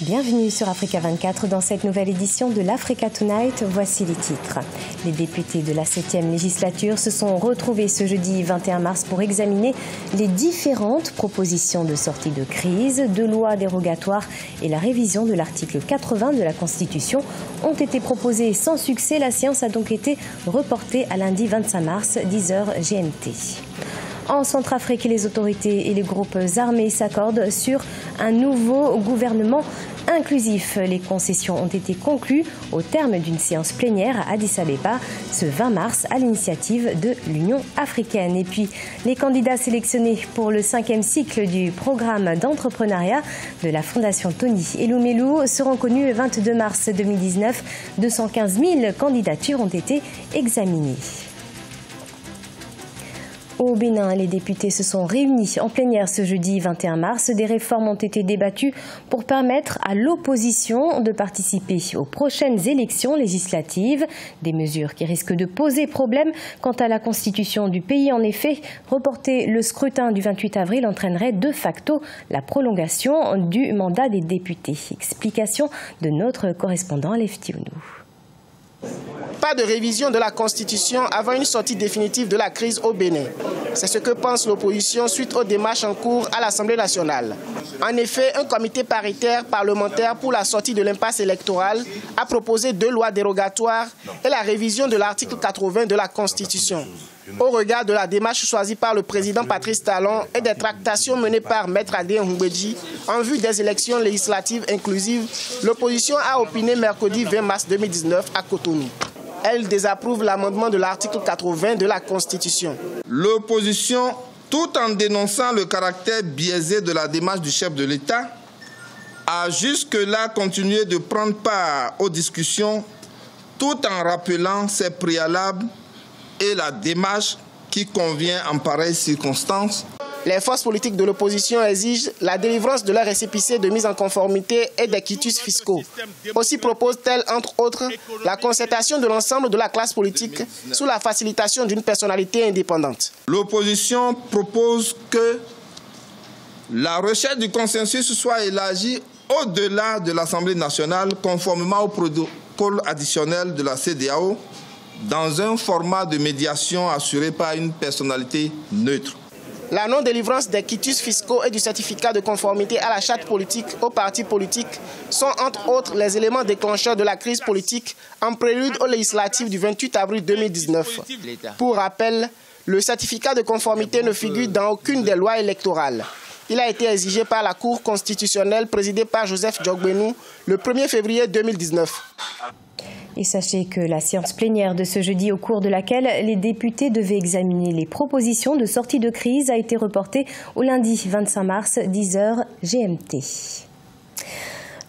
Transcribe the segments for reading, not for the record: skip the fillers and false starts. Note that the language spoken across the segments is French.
Bienvenue sur Africa 24 dans cette nouvelle édition de l'Africa Tonight. Voici les titres. Les députés de la 7e législature se sont retrouvés ce jeudi 21 mars pour examiner les différentes propositions de sortie de crise, de lois dérogatoires et la révision de l'article 80 de la Constitution ont été proposées sans succès. La séance a donc été reportée à lundi 25 mars, 10h GMT. En Centrafrique, les autorités et les groupes armés s'accordent sur un nouveau gouvernement inclusif. Les concessions ont été conclues au terme d'une séance plénière à Addis Abeba ce 20 mars à l'initiative de l'Union africaine. Et puis, les candidats sélectionnés pour le 5e cycle du programme d'entrepreneuriat de la Fondation Tony Elumelu seront connus le 22 mars 2019. 215 000 candidatures ont été examinées. Au Bénin, les députés se sont réunis en plénière ce jeudi 21 mars. Des réformes ont été débattues pour permettre à l'opposition de participer aux prochaines élections législatives. Des mesures qui risquent de poser problème quant à la constitution du pays. En effet, reporter le scrutin du 28 avril entraînerait de facto la prolongation du mandat des députés. Explication de notre correspondant Leftionou. Pas de révision de la Constitution avant une sortie définitive de la crise au Bénin. C'est ce que pense l'opposition suite aux démarches en cours à l'Assemblée nationale. En effet, un comité paritaire parlementaire pour la sortie de l'impasse électorale a proposé 2 lois dérogatoires et la révision de l'article 80 de la Constitution. Au regard de la démarche choisie par le président Patrice Talon et des tractations menées par Maître Adrien Humbedji en vue des élections législatives inclusives, l'opposition a opiné mercredi 20 mars 2019 à Cotonou. Elle désapprouve l'amendement de l'article 80 de la Constitution. L'opposition, tout en dénonçant le caractère biaisé de la démarche du chef de l'État, a jusque-là continué de prendre part aux discussions tout en rappelant ses préalables et la démarche qui convient en pareilles circonstances. Les forces politiques de l'opposition exigent la délivrance de leur récépissé de mise en conformité et des quitus fiscaux. Aussi proposent-elles, entre autres, la concertation de l'ensemble de la classe politique sous la facilitation d'une personnalité indépendante. L'opposition propose que la recherche du consensus soit élargie au-delà de l'Assemblée nationale, conformément au protocole additionnel de la CEDEAO, dans un format de médiation assuré par une personnalité neutre. La non-délivrance des quitus fiscaux et du certificat de conformité à la charte politique aux partis politiques sont entre autres les éléments déclencheurs de la crise politique en prélude aux législatives du 28 avril 2019. Pour rappel, le certificat de conformité ne figure dans aucune des lois électorales. Il a été exigé par la Cour constitutionnelle présidée par Joseph Djogbenou le 1er février 2019. Et sachez que la séance plénière de ce jeudi, au cours de laquelle les députés devaient examiner les propositions de sortie de crise, a été reportée au lundi 25 mars, 10h GMT.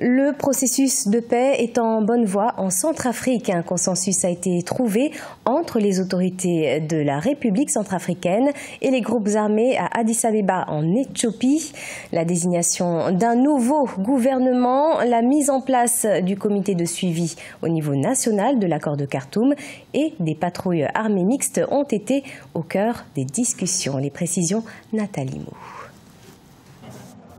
Le processus de paix est en bonne voie en Centrafrique. Un consensus a été trouvé entre les autorités de la République centrafricaine et les groupes armés à Addis Abeba en Éthiopie. La désignation d'un nouveau gouvernement, la mise en place du comité de suivi au niveau national de l'accord de Khartoum et des patrouilles armées mixtes ont été au cœur des discussions. Les précisions, Nathalie Mou.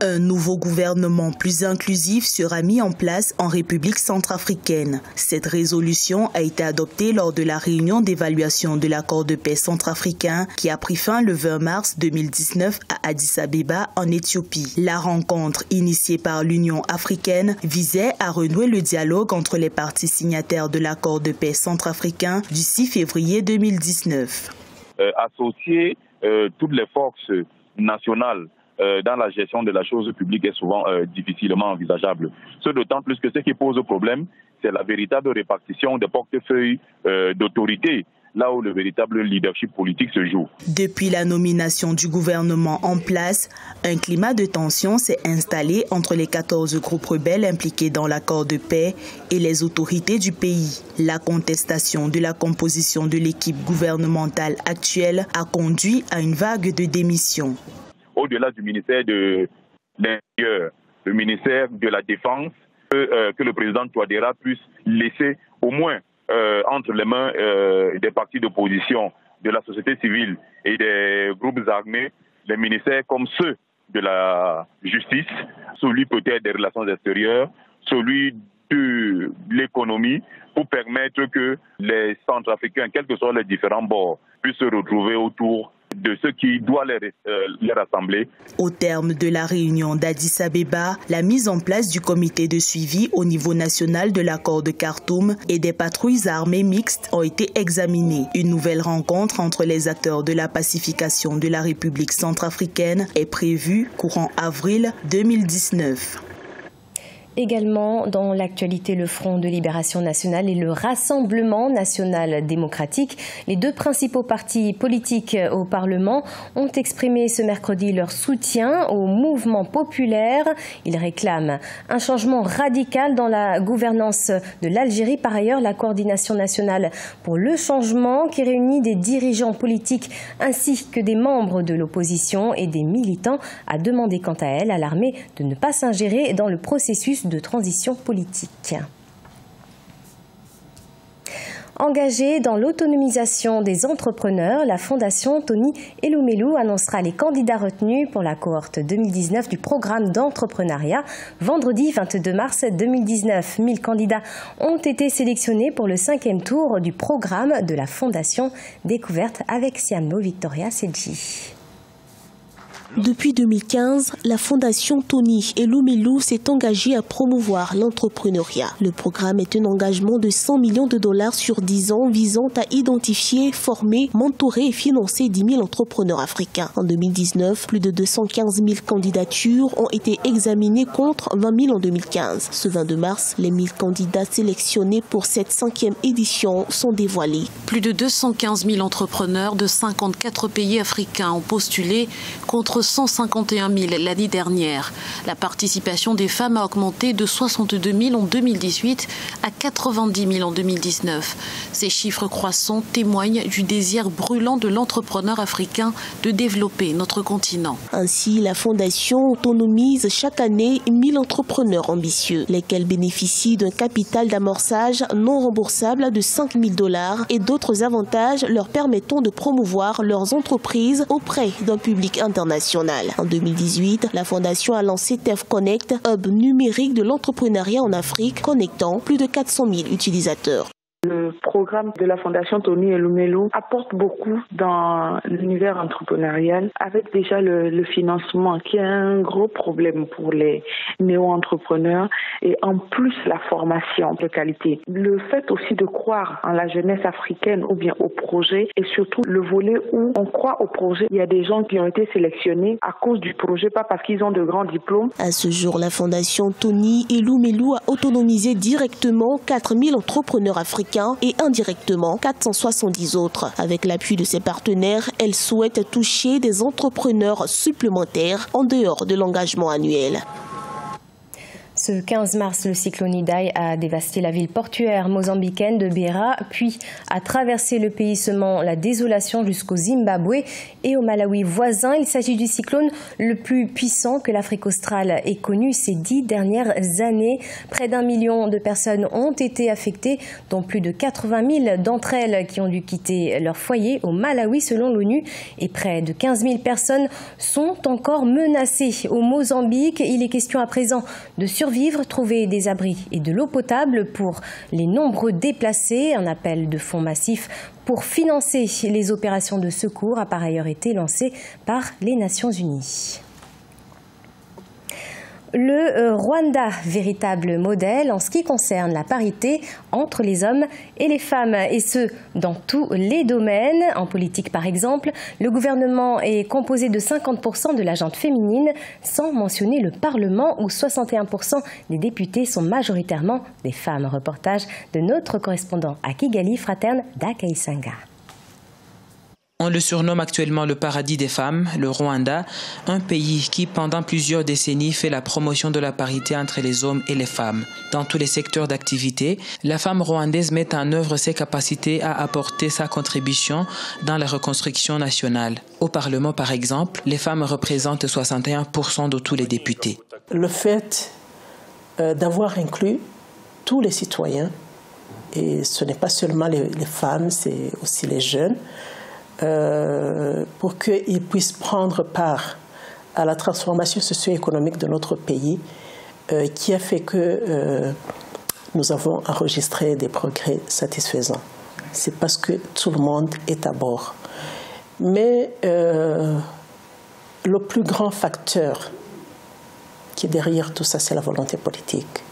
Un nouveau gouvernement plus inclusif sera mis en place en République centrafricaine. Cette résolution a été adoptée lors de la réunion d'évaluation de l'accord de paix centrafricain qui a pris fin le 20 mars 2019 à Addis Abeba en Éthiopie. La rencontre initiée par l'Union africaine visait à renouer le dialogue entre les parties signataires de l'accord de paix centrafricain du 6 février 2019. Associer toutes les forces nationales dans la gestion de la chose publique est souvent difficilement envisageable. Ce d'autant plus que ce qui pose problème, c'est la véritable répartition des portefeuilles d'autorité, là où le véritable leadership politique se joue. Depuis la nomination du gouvernement en place, un climat de tension s'est installé entre les 14 groupes rebelles impliqués dans l'accord de paix et les autorités du pays. La contestation de la composition de l'équipe gouvernementale actuelle a conduit à une vague de démissions. Au-delà du ministère de l'Intérieur, le ministère de la Défense, que le président Touadéra puisse laisser au moins entre les mains des partis d'opposition, de la société civile et des groupes armés, les ministères comme ceux de la justice, celui peut-être des relations extérieures celui de l'économie, pour permettre que les Centrafricains, quels que soient les différents bords, puissent se retrouver autour de ce qui doit les rassembler. Au terme de la réunion d'Addis Abeba, la mise en place du comité de suivi au niveau national de l'accord de Khartoum et des patrouilles armées mixtes ont été examinées. Une nouvelle rencontre entre les acteurs de la pacification de la République centrafricaine est prévue courant avril 2019. Également dans l'actualité, le Front de Libération Nationale et le Rassemblement National Démocratique, les deux principaux partis politiques au Parlement, ont exprimé ce mercredi leur soutien au mouvement populaire. Ils réclament un changement radical dans la gouvernance de l'Algérie. Par ailleurs, la coordination nationale pour le changement, qui réunit des dirigeants politiques ainsi que des membres de l'opposition et des militants, a demandé quant à elle à l'armée de ne pas s'ingérer dans le processus de transition politique. Engagée dans l'autonomisation des entrepreneurs, la Fondation Tony Elumelu annoncera les candidats retenus pour la cohorte 2019 du programme d'entrepreneuriat. Vendredi 22 mars 2019, 1000 candidats ont été sélectionnés pour le 5e tour du programme de la Fondation, découverte avec Siamo Victoria Sedji. Depuis 2015, la Fondation Tony Elumelu s'est engagée à promouvoir l'entrepreneuriat. Le programme est un engagement de 100 millions de dollars sur 10 ans visant à identifier, former, mentorer et financer 10 000 entrepreneurs africains. En 2019, plus de 215 000 candidatures ont été examinées contre 20 000 en 2015. Ce 22 mars, les 1000 candidats sélectionnés pour cette 5e édition sont dévoilés. Plus de 215 000 entrepreneurs de 54 pays africains ont postulé contre 151 000 l'année dernière. La participation des femmes a augmenté de 62 000 en 2018 à 90 000 en 2019. Ces chiffres croissants témoignent du désir brûlant de l'entrepreneur africain de développer notre continent. Ainsi, la Fondation autonomise chaque année 1000 entrepreneurs ambitieux, lesquels bénéficient d'un capital d'amorçage non remboursable de 5 000 $ et d'autres avantages leur permettant de promouvoir leurs entreprises auprès d'un public international. En 2018, la Fondation a lancé TEF Connect, hub numérique de l'entrepreneuriat en Afrique, connectant plus de 400 000 utilisateurs. Le programme de la Fondation Tony Elumelu apporte beaucoup dans l'univers entrepreneurial, avec déjà le financement qui est un gros problème pour les néo-entrepreneurs, et en plus la formation de qualité. Le fait aussi de croire en la jeunesse africaine ou bien au projet, et surtout le volet où on croit au projet. Il y a des gens qui ont été sélectionnés à cause du projet, pas parce qu'ils ont de grands diplômes. À ce jour, la Fondation Tony Elumelu a autonomisé directement 4000 entrepreneurs africains et indirectement 470 autres. Avec l'appui de ses partenaires, elle souhaite toucher des entrepreneurs supplémentaires en dehors de l'engagement annuel. Ce 15 mars, le cyclone Idai a dévasté la ville portuaire mozambicaine de Beira, puis a traversé le pays semant la désolation jusqu'au Zimbabwe et au Malawi voisin. Il s'agit du cyclone le plus puissant que l'Afrique australe ait connu ces 10 dernières années. Près d'1 million de personnes ont été affectées, dont plus de 80 000 d'entre elles qui ont dû quitter leur foyer au Malawi selon l'ONU. Et près de 15 000 personnes sont encore menacées au Mozambique. Il est question à présent de survivre, trouver des abris et de l'eau potable pour les nombreux déplacés. Un appel de fonds massif pour financer les opérations de secours a par ailleurs été lancé par les Nations Unies. Le Rwanda, véritable modèle en ce qui concerne la parité entre les hommes et les femmes, et ce, dans tous les domaines. En politique, par exemple, le gouvernement est composé de 50% de la gente féminine, sans mentionner le Parlement, où 61% des députés sont majoritairement des femmes. Reportage de notre correspondant à Kigali, Fraterne Dakaisanga. On le surnomme actuellement le paradis des femmes, le Rwanda, un pays qui pendant plusieurs décennies fait la promotion de la parité entre les hommes et les femmes. Dans tous les secteurs d'activité, la femme rwandaise met en œuvre ses capacités à apporter sa contribution dans la reconstruction nationale. Au Parlement, par exemple, les femmes représentent 61% de tous les députés. Le fait d'avoir inclus tous les citoyens, et ce n'est pas seulement les femmes, c'est aussi les jeunes, pour qu'ils puissent prendre part à la transformation socio-économique de notre pays, qui a fait que nous avons enregistré des progrès satisfaisants. C'est parce que tout le monde est à bord. Mais le plus grand facteur qui est derrière tout ça, c'est la volonté politique.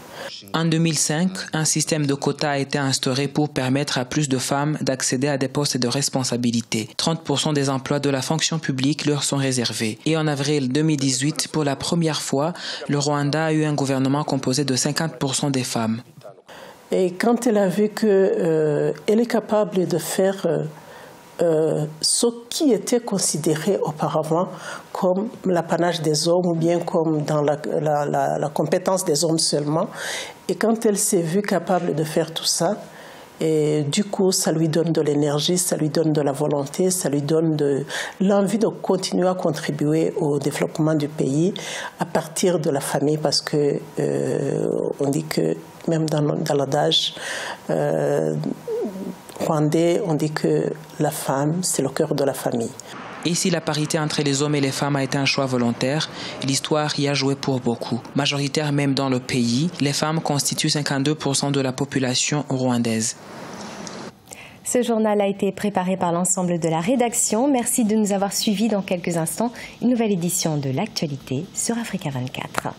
En 2005, un système de quotas a été instauré pour permettre à plus de femmes d'accéder à des postes de responsabilité. 30% des emplois de la fonction publique leur sont réservés. Et en avril 2018, pour la première fois, le Rwanda a eu un gouvernement composé de 50% des femmes. Et quand elle a vu qu'elle est capable de faire ce qui était considéré auparavant comme l'apanage des hommes ou bien comme dans la compétence des hommes seulement, et quand elle s'est vue capable de faire tout ça, et du coup ça lui donne de l'énergie, ça lui donne de la volonté, ça lui donne de l'envie de continuer à contribuer au développement du pays à partir de la famille, parce que on dit que même dans l'adage rwandais, on dit que la femme, c'est le cœur de la famille. Et si la parité entre les hommes et les femmes a été un choix volontaire, l'histoire y a joué pour beaucoup. Majoritaire même dans le pays, les femmes constituent 52% de la population rwandaise. Ce journal a été préparé par l'ensemble de la rédaction. Merci de nous avoir suivis. Dans quelques instants, une nouvelle édition de l'actualité sur Africa 24.